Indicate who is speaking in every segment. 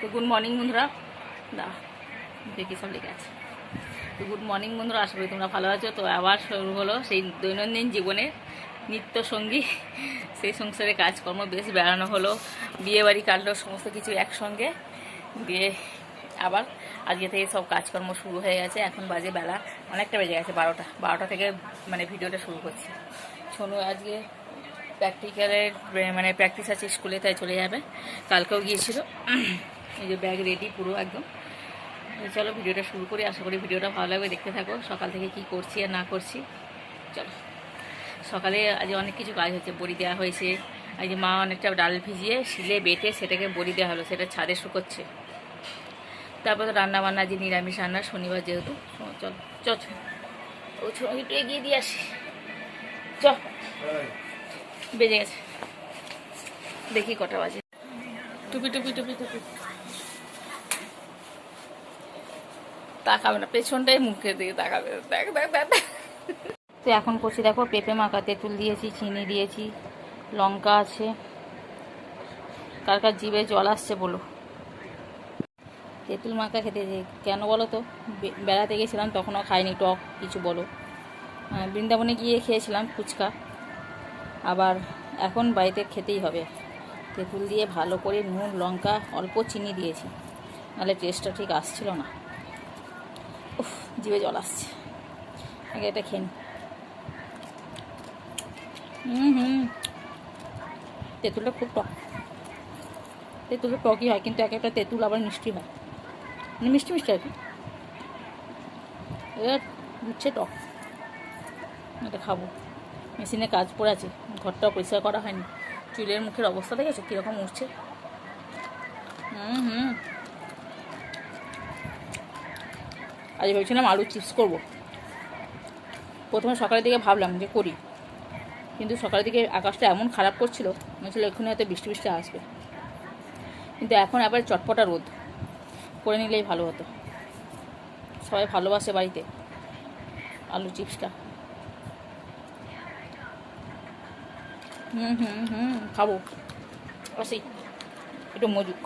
Speaker 1: তো good morning বন্ধুরা, না দেখি সব লেগে আছে। তো গুড মর্নিং বন্ধুরা, আশা করি তোমরা ভালো আছো। তো আবার শুরু হলো সেই দৈনন্দিন জীবনের নিত্য সঙ্গী, সেই সংসারে কাজকর্ম, বেশ বেড়ানো হলো, বিয়েবাড়ি কাটলো, সমস্ত কিছু একসঙ্গে দিয়ে আবার আজকে থেকে সব কাজকর্ম শুরু হয়ে গেছে। এখন বাজে বেলা অনেকটা বেজে গেছে, 12টা থেকে মানে ভিডিওটা শুরু করছি। শোনো, আজকে প্র্যাকটিক্যালের মানে প্র্যাকটিস আছে স্কুলে, তাই চলে যাবে। কালকেও গিয়েছিল। এই যে ব্যাগ রেডি পুরো একদম। চলো ভিডিওটা শুরু করি, আশা করি ভিডিওটা ভালো লাগবে, দেখতে থাকো। সকাল থেকে কি করছি আর না করছি চলো। সকালে আজ অনেক কিছু কাজ হচ্ছে, বড়ি দেওয়া হয়েছে। আজ মা অনেকটা ডাল ভিজিয়ে শিলে বেটে সেটাকে বড়ি দেওয়া হলো, সেটা ছাদে শুকোচ্ছে। তারপর তো রান্নাবান্না, যে নিরামিষ রান্না, শনিবার যেহেতু। চলো চ ও একটু এগিয়ে দিয়ে আসি, চ। বেজে গেছে, দেখি কটা বাজে। টুপি টুপি টুপি টুপি তাকাবে না, পেছনটাই মুখের দিকে তাকাবে। দেখ দেখ দেখ। তো এখন করছি দেখো, পেঁপে মাখা, তেঁতুল দিয়েছি, চিনি দিয়েছি, লঙ্কা আছে। কার কার জিভে জল আসছে বলো। তেঁতুল মাখা খেতে কেন বলো তো, বেড়াতে গেছিলাম তখনও খাইনি টক কিছু বলো। বৃন্দাবনে গিয়ে খেয়েছিলাম ফুচকা, আবার এখন বাড়িতে খেতেই হবে। তেঁতুল দিয়ে ভালো করে নুন লঙ্কা অল্প চিনি দিয়েছি, নাহলে টেস্টটা ঠিক আসছিল না। উফ, জিভে জল আসছে। আগে এটা খেয়ে নি। তেঁতুলটা খুব টক। তেঁতুলটা টকই হয়, কিন্তু এক একটা তেঁতুল আবার মিষ্টি হয়, মানে মিষ্টি মিষ্টি আর কি। এবার বুঝছে টক। এটা খাবো। মেশিনে কাজ পড়ে আছে, ঘরটাও পরিষ্কার করা হয়নি। চুলের মুখের অবস্থা দেখেছো কীরকম উঠছে। আজ ভেবেছিলাম আলুর চিপস করবো। প্রথমে সকালের দিকে ভাবলাম যে করি, কিন্তু সকালের দিকে আকাশটা এমন খারাপ করছিল, মনে হচ্ছিল এক্ষুনি হয়তো বৃষ্টি বৃষ্টি আসবে। কিন্তু এখন আবার চটপটা রোদ, করে নিলেই ভালো হতো। সবাই ভালোবাসে বাড়িতে আলু চিপসটা। খাবো। আসি একটু মজুক।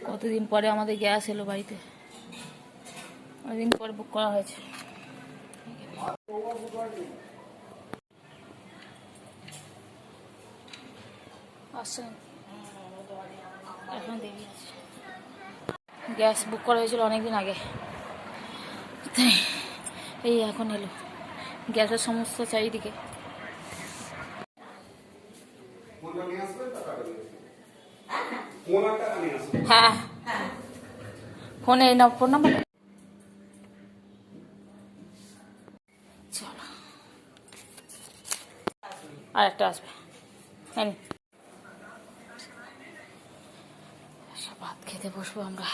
Speaker 1: কতদিন পরে আমাদের গ্যাস এলো বাড়িতে, অনেকদিন পরে বুক করা হয়েছে। আসছেন এখন দেরি আছে। গ্যাস বুক করা হয়েছিল অনেকদিন আগে, এই এখন এলো। গ্যাসের সমস্যা চারিদিকে। হ্যাঁ, ফোনে এই ফোন নাম্বার। চলো, আর একটা আসবে। হ্যাঁ, ভাত খেতে বসবো আমরা।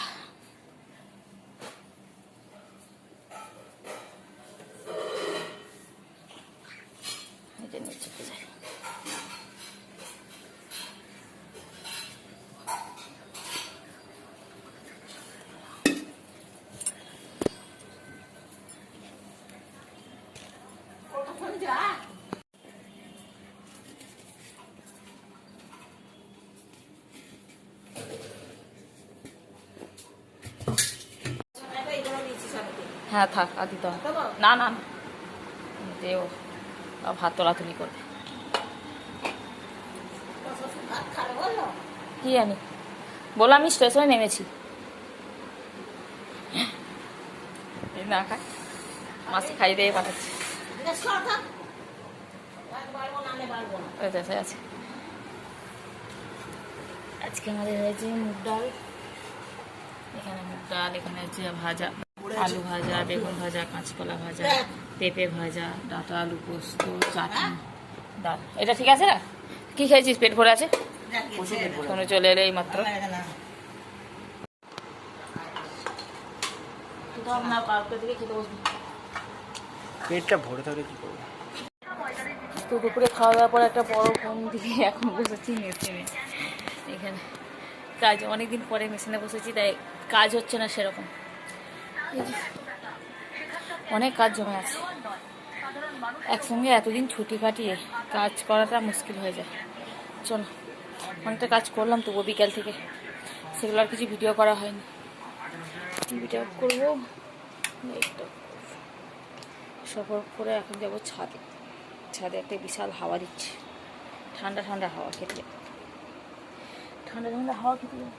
Speaker 1: হ্যাঁ থাক, আর দিতে হবে না। না দেও, ভাত তোলাতুলি করবে। কি জানি, বললাম আমি স্টেশনে নেমেছি। না খায়, মাসি খাই দিয়ে পাঠাচ্ছি। আছে আজকে আমাদের হয়েছে মুগ ডাল, এখানে মুগ ডাল, এখানে হচ্ছে ভাজা, আলু ভাজা, বেগুন ভাজা, কাঁচকলা ভাজা, পেঁপে ভাজা, ডাঁটা আলু পোস্ত, চাটনি, ডাল। এটা ঠিক আছে না? কি খেয়েছিস? পেট ভরে আছে? কোনো চলে এলে এই মাত্র।
Speaker 2: পেটটা ভরে থাকলে কি করবো?
Speaker 1: তো দুপুরে খাওয়া দাওয়ার পর একটা বড় ফোন দিয়ে এখন বসেছি মেশিনে। এখানে কাজ অনেকদিন পরে মেশিনে বসেছি, তাই কাজ হচ্ছে না সেরকম। অনেক কাজ জমে আছে, একসঙ্গে এতদিন ছুটি কাটিয়ে কাজ করাটা মুশকিল হয়ে যায়। চলো, অনেকটা কাজ করলাম তবু বিকাল থেকে, সেগুলো আর কিছু ভিডিও করা হয়নি। ভিডিও করবো সফর করে, এখন যাবো ছাদে। ছাদে একটা বিশাল হাওয়া দিচ্ছে, ঠান্ডা ঠান্ডা হাওয়া খেতে যাবে, ঠান্ডা ঠান্ডা হাওয়া খেতে যাবে।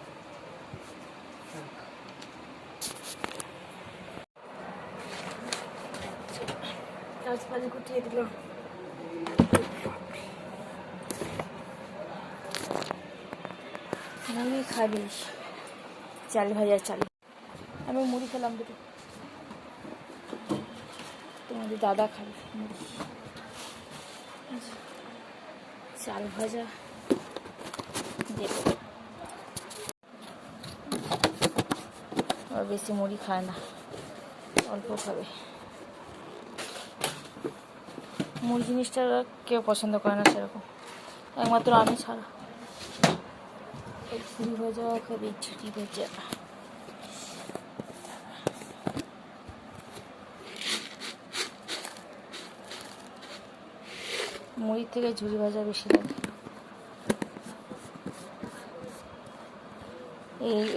Speaker 1: কাজ ফাজ গুটিয়ে দিলাম। মুড়ি খাবি? চাল ভাজা চাল। আমি মুড়ি খেলাম দুটো, তোমাদের দাদা খাবে মুড়ি। চাল ভাজা দেবে, আর বেশি মুড়ি খায় না, অল্প খাবে। মুড়ি জিনিসটা কেউ পছন্দ করে না সেরকম, একমাত্র আমি ছাড়া। ঝুড়ি ভাজা খাবে, ঝুড়ি ভাজা। মুড়ির থেকে ঝুড়ি ভাজা বেশি লাগে।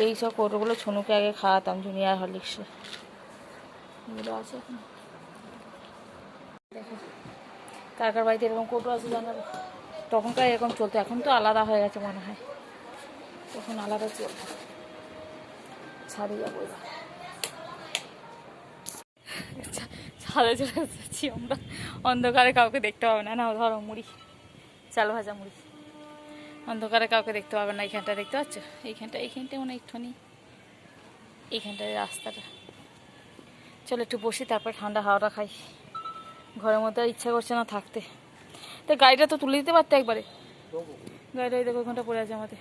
Speaker 1: এই সব কৌটোগুলো ছনুকে আগে খাওয়াতাম, জুনিয়ার হরলিক্সে, এগুলো আছে এখন। দেখো কার কার বাড়িতে এরকম কৌটো আছে জানাবে। তখনকার এরকম চলতো, এখন তো আলাদা হয়ে গেছে মনে হয়, তখন আলাদা চলতো। ছাদে যাবো এবার, ছাদে চলে এসেছি আমরা, অন্ধকারে কাউকে দেখতে পাবে না। না ধরো মুড়ি, চাল ভাজা মুড়ি, অন্ধকারে কাউকে দেখতে পাবে না। এইখানটা দেখতে পাচ্ছ, এইখানটায় মনে একটুখানি, এইখানটায় রাস্তাটা। চলো একটু বসি, তারপর ঠান্ডা হাওয়াটা খাই। ঘরের মধ্যে আর ইচ্ছা করছে না থাকতে। তো গাড়িটা তো তুলে দিতে পারতে একবারে, গাড়িটা ওই দেখো ওখানটা পড়ে আছে আমাদের।